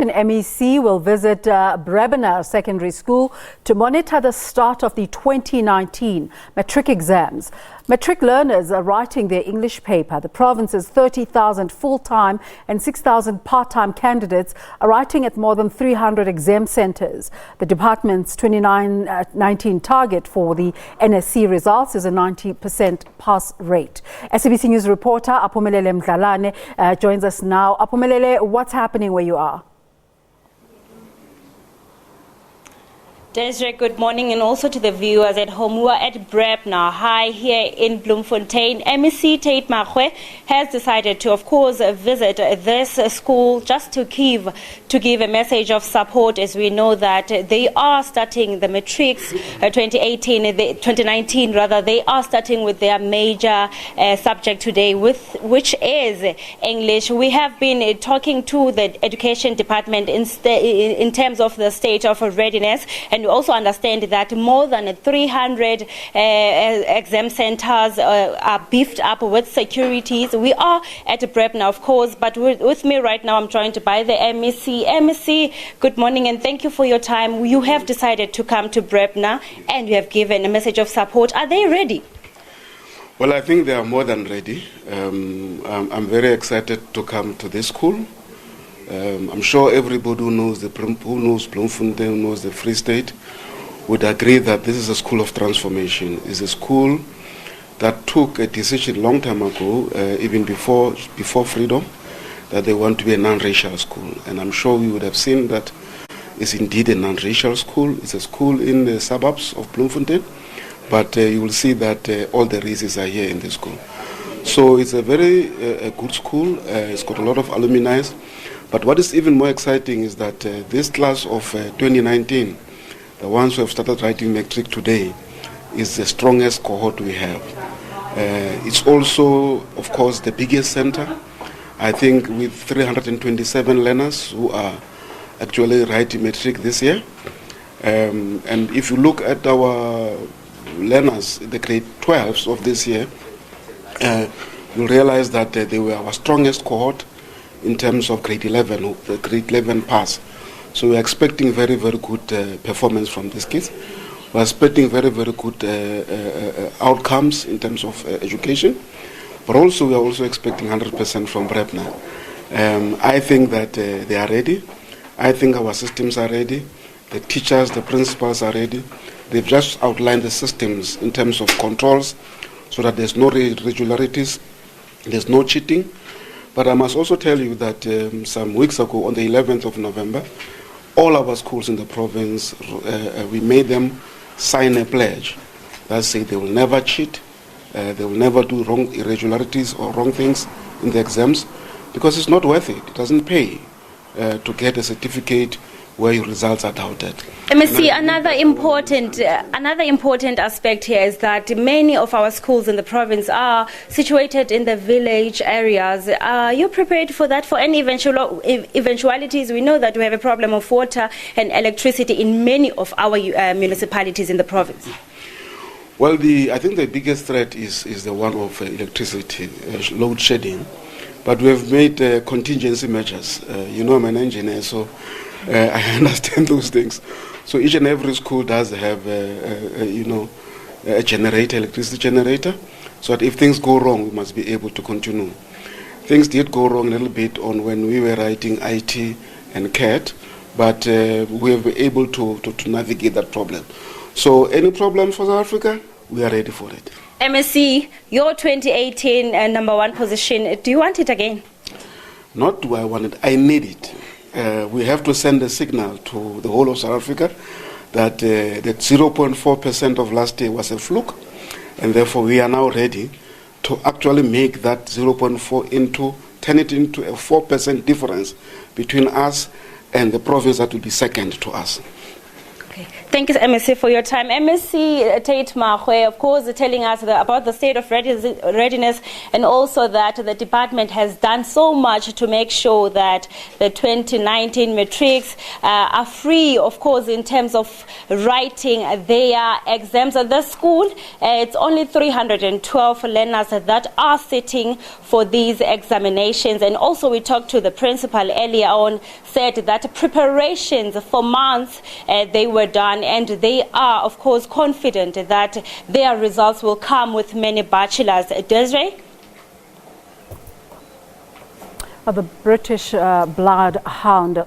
MEC will visit Brebner Secondary School to monitor the start of the 2019 Matric exams. Matric learners are writing their English paper. The province's 30,000 full-time and 6,000 part-time candidates are writing at more than 300 exam centres. The department's 2019 target for the N.S.C. results is a 90% pass rate. SABC News reporter Aphumelele Mdlalane joins us now. Aphumelele, what's happening where you are? Desiree, good morning, and also to the viewers at home. We are at Brebner High here in Bloemfontein. MEC Tate Magwe has decided to, of course, visit this school just to give a message of support, as we know that they are starting the Matrics 2019 rather. They are starting with their major subject today, which is English. We have been talking to the Education Department in terms of the state of readiness, and we also understand that more than 300 exam centers are beefed up with securities. We are at Brebner, of course, but with me right now I'm joined by the MEC. MEC, good morning and thank you for your time. You have decided to come to Brebner and you have given a message of support. Are they ready? Well, I think they are more than ready. I'm very excited to come to this school. I'm sure everybody who knows Bloemfontein, who knows the Free State, would agree that this is a school of transformation. It's a school that took a decision a long time ago, even before freedom, that they want to be a non-racial school. And I'm sure we would have seen that it's indeed a non-racial school. It's a school in the suburbs of Bloemfontein, but you will see that all the races are here in the school. So it's a very good school. It's got a lot of alumni. But what is even more exciting is that this class of 2019, the ones who have started writing Matric today, is the strongest cohort we have. It's also, of course, the biggest center. I think with 327 learners who are actually writing Matric this year. And if you look at our learners, the grade 12s of this year, you'll realize that they were our strongest cohort in terms of grade 11, the grade 11 pass. So we're expecting very, very good performance from these kids. We're expecting very, very good outcomes in terms of education. But also we are also expecting 100% from Brebner. I think that they are ready. I think our systems are ready. The teachers, the principals are ready. They've just outlined the systems in terms of controls so that there's no irregularities, there's no cheating. But I must also tell you that some weeks ago, on the 11th of November, all our schools in the province, we made them sign a pledge that say they will never cheat, they will never do wrong irregularities or wrong things in the exams, because it's not worth it. It doesn't pay to get a certificate where your results are doubted. MEC, another important aspect here is that many of our schools in the province are situated in the village areas. Are you prepared for that, for any eventualities? We know that we have a problem of water and electricity in many of our municipalities in the province. Well, I think the biggest threat is the one of electricity, load shedding. But we have made contingency measures. You know, I'm an engineer, so I understand those things. So each and every school does have, a generator, electricity generator, so that if things go wrong, we must be able to continue. Things did go wrong a little bit on when we were writing IT and CAT, but we have been able to navigate that problem. So any problem for South Africa, we are ready for it. MEC, your 2018 number one position, do you want it again? Not do I want it, I need it. We have to send a signal to the whole of South Africa that that 0.4% of last year was a fluke, and therefore we are now ready to actually make that 0.4 turn it into a 4% difference between us and the province that will be second to us. Okay. Thank you, M.S.C, for your time. M.S.C Tate Mahwe, of course, telling us about the state of readiness, and also that the department has done so much to make sure that the 2019 matrics are free, of course, in terms of writing their exams at the school. It's only 312 learners that are sitting for these examinations. And also we talked to the principal earlier on, said that preparations for months they were done, and they are, of course, confident that their results will come with many bachelors. Desiree? The British bloodhound